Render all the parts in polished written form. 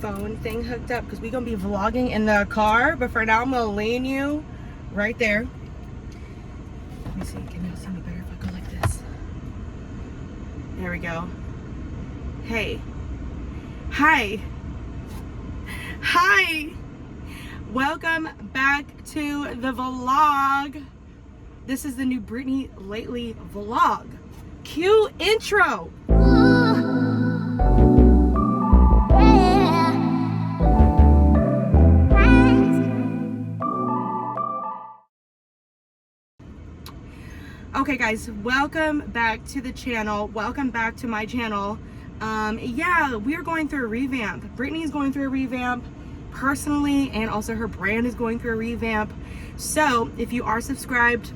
phone thing hooked up because we're gonna be vlogging in the car. But for now, I'm gonna lean you right there. Let me see. Can you see me better if I go like this? There we go. Hey. Hi. Hi. Welcome back to the vlog. This is the new Brittany Lately vlog. Cue intro. Okay guys, welcome back to the channel. Welcome back to my channel. Yeah, we are going through a revamp. Brittany's going through a revamp personally, and also her brand is going through a revamp. So if you are subscribed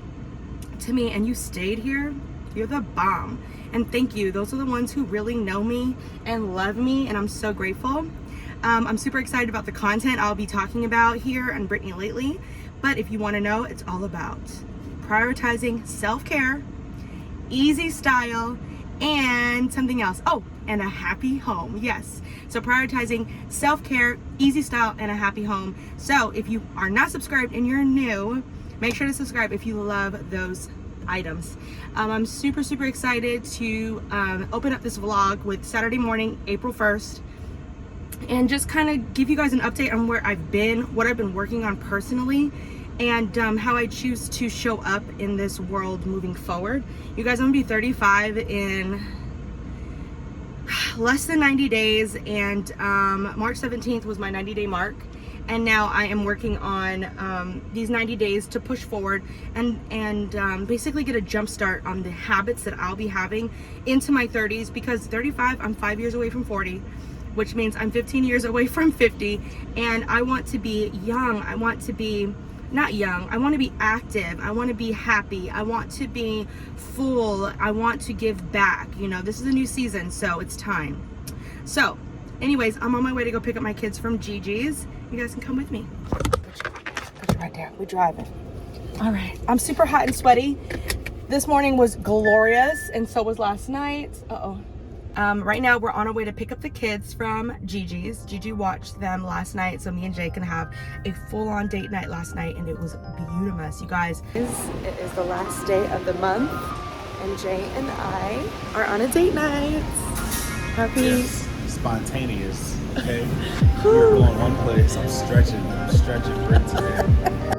to me and you stayed here, you're the bomb. And thank you. Those are the ones who really know me and love me, and I'm so grateful. I'm super excited about the content I'll be talking about here on Brittany Lately. But if you want to know, it's all about prioritizing self-care, easy style, and something else. Oh, and a happy home. Yes. So prioritizing self-care, easy style, and a happy home. So if you are not subscribed and you're new, make sure to subscribe if you love those items. I'm super excited to open up this vlog with Saturday morning, April 1st, and just kind of give you guys an update on where I've been, what I've been working on personally, and how I choose to show up in this world moving forward. You guys, I'm gonna be 35 in less than 90 days, and March 17th was my 90-day mark, and now I am working on these 90 days to push forward and basically get a jump start on the habits that I'll be having into my 30s, because 35, I'm 5 years away from 40, which means I'm 15 years away from 50, and I want to be young. I want to be not young, I want to be active, I want to be happy, I want to be full, I want to give back. You know, this is a new season, so it's time. So anyways, I'm on my way to go pick up my kids from Gigi's. You guys can come with me. Put you right there, we're driving. All right, I'm super hot and sweaty. This morning was glorious, and so was last night. Right now we're on our way to pick up the kids from Gigi's. Gigi watched them last night, so me and Jay can have a full-on date night last night, and it was beautiful. You guys, it is the last day of the month, and Jay and I are on a date night. Happy? Yes, spontaneous, okay? We're going one place. I'm stretching for it today.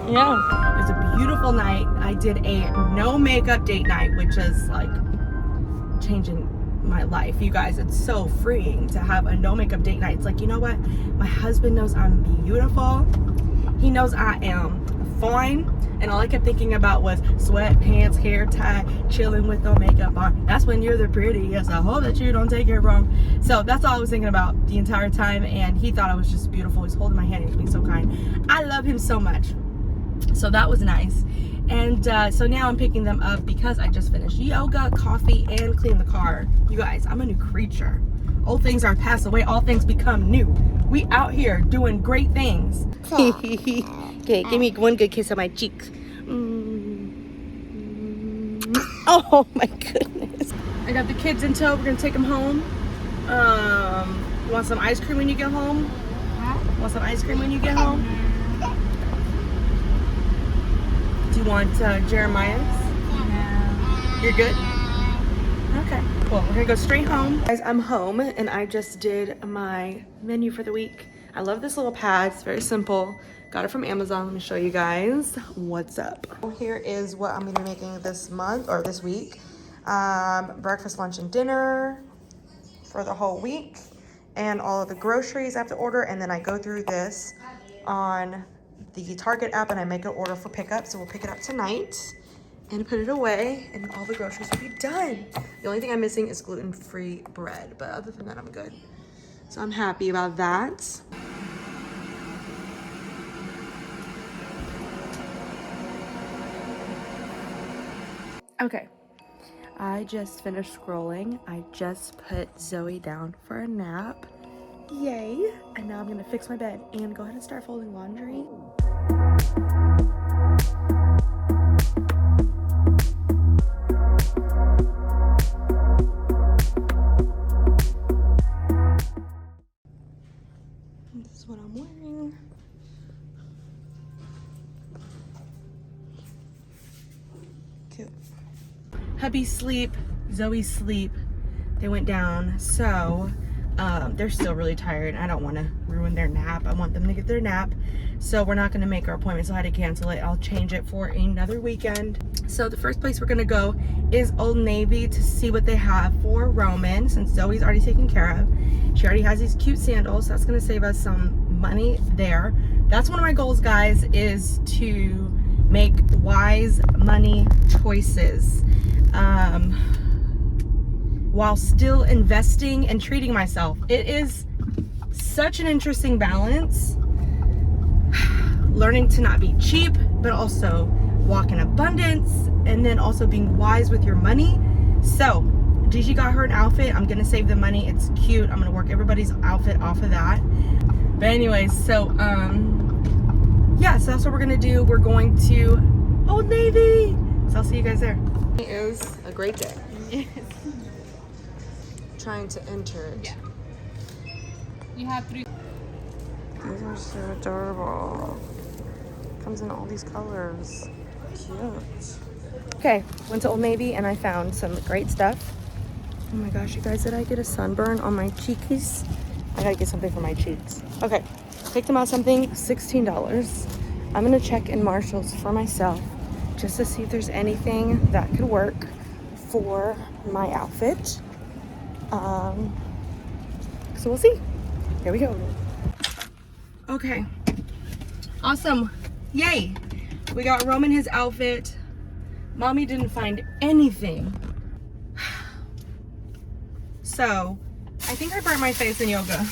Yeah, it was a beautiful night. I did a no makeup date night, which is like changing my life. You guys, it's so freeing to have a no makeup date night. It's like, you know what? My husband knows I'm beautiful. He knows I am fine. And all I kept thinking about was sweatpants, hair tied, chilling with no makeup on. That's when you're the prettiest. I hope that you don't take it wrong. So that's all I was thinking about the entire time. And he thought I was just beautiful. He's holding my hand. He's being so kind. I love him so much. So that was nice. And so now I'm picking them up because I just finished yoga, coffee, and clean the car. You guys, I'm a new creature. Old things are passed away, all things become new. We out here doing great things. Okay, give me one good kiss on my cheeks. Oh my goodness. I got the kids in tow. We're gonna take them home. You want some ice cream when you get home? Want some ice cream when you get home? Do you want Jeremiah's? No. You're good? Okay, cool. We're gonna go straight home. Guys, I'm home and I just did my menu for the week. I love this little pad. It's very simple. Got it from Amazon. Let me show you guys what's up. Here is what I'm gonna be making this month or this week. Breakfast, lunch, and dinner for the whole week, and all of the groceries I have to order. And then I go through this on the Target app and I make an order for pickup. So we'll pick it up tonight. and put it away, and all the groceries will be done. The only thing I'm missing is gluten-free bread, but other than that, I'm good. So I'm happy about that. Okay, I just finished scrolling. I just put Zoe down for a nap. Yay! And now I'm gonna fix my bed and go ahead and start folding laundry. This is what I'm wearing. Cute. Hubby sleep, Zoe sleep. They went down, so they're still really tired. I don't want to ruin their nap. I want them to get their nap, so we're not going to make our appointment, so I had to cancel it. I'll change it for another weekend. So the first place we're going to go is Old Navy to see what they have for Roman, since Zoe's already taken care of. She already has these cute sandals, so that's going to save us some money there. That's one of my goals, guys, is to make wise money choices while still investing and treating myself. It is such an interesting balance, learning to not be cheap but also walk in abundance, and then also being wise with your money. So Gigi got her an outfit. I'm gonna save the money. It's cute. I'm gonna work everybody's outfit off of that. But anyways, so yeah, so that's what we're gonna do. We're going to Old Navy. So I'll see you guys there. It is a great day. Yes. Trying to enter it. Yeah. You have 3. These are so adorable. Comes in all these colors. Cute. Okay, went to Old Navy and I found some great stuff. Oh my gosh, you guys, did I get a sunburn on my cheekies? I gotta get something for my cheeks. Okay, picked them out something, $16. I'm gonna check in Marshall's for myself just to see if there's anything that could work for my outfit. So we'll see. Here we go. Okay, awesome. Yay, we got Roman his outfit. Mommy didn't find anything. So I think I burnt my face in yoga.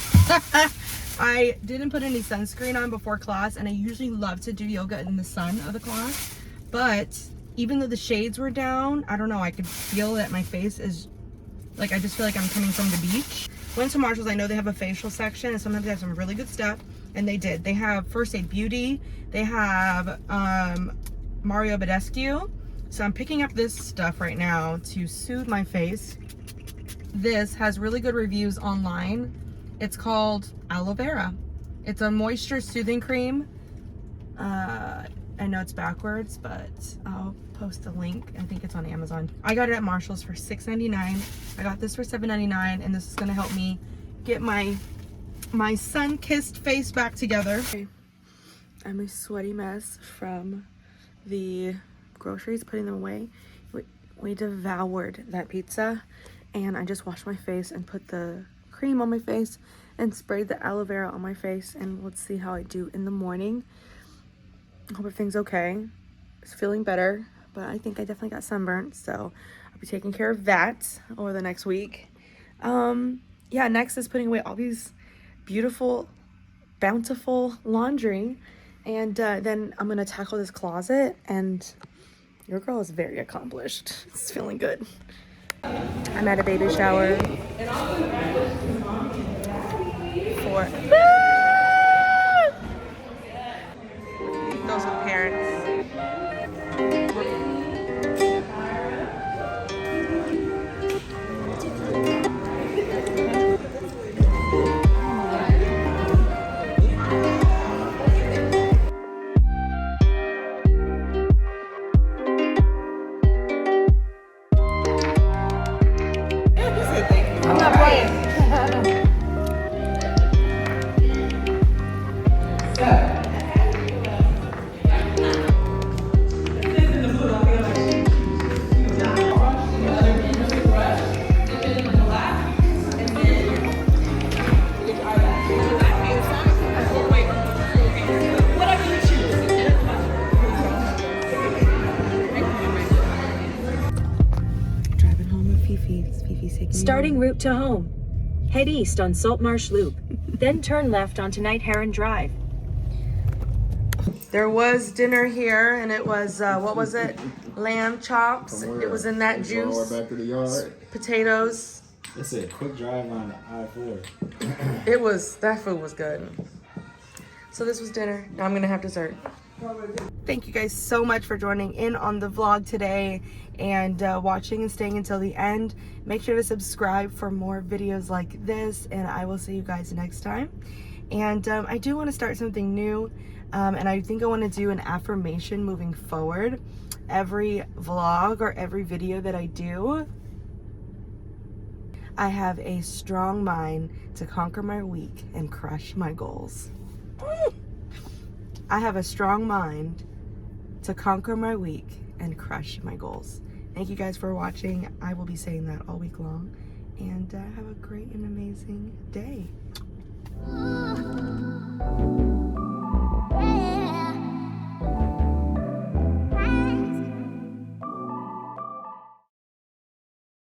I didn't put any sunscreen on before class, and I usually love to do yoga in the sun of the class, but even though the shades were down, I don't know, I could feel that my face is like, I just feel like I'm coming from the beach. Went to Marshall's. I know they have a facial section, and sometimes they have some really good stuff, and they did. They have First Aid Beauty. They have Mario Badescu. So I'm picking up this stuff right now to soothe my face. This has really good reviews online. It's called Aloe Vera. It's a moisture soothing cream. I know it's backwards, but I'll post a link. I think it's on Amazon. I got it at Marshall's for $6.99. I got this for $7.99, and this is gonna help me get my sun-kissed face back together. Okay. I'm a sweaty mess from the groceries, putting them away. We devoured that pizza, and I just washed my face and put the cream on my face and sprayed the aloe vera on my face, and let's see how I do in the morning. I hope everything's okay. It's feeling better, but I think I definitely got sunburnt, so I'll be taking care of that over the next week. Yeah, next is putting away all these beautiful, bountiful laundry, and then I'm gonna tackle this closet, and your girl is very accomplished. It's feeling good. I'm at a baby shower for those with parents. I'm not playing. Fifi's taking me Starting home. route to home. Head east on Saltmarsh Loop, then turn left onto Night Heron Drive. There was dinner here, and it was what was it? Lamb chops. It was in that juice. Back to the yard. Potatoes. They said quick drive on I-4. That food was good. So this was dinner. Now I'm gonna have dessert. Thank you guys so much for joining in on the vlog today and watching and staying until the end. Make sure to subscribe for more videos like this, and I will see you guys next time. And I do want to start something new, and I think I want to do an affirmation moving forward. Every vlog or every video that I do, I have a strong mind to conquer my week and crush my goals. I have a strong mind to conquer my week and crush my goals. Thank you guys for watching. I will be saying that all week long. And have a great and amazing day.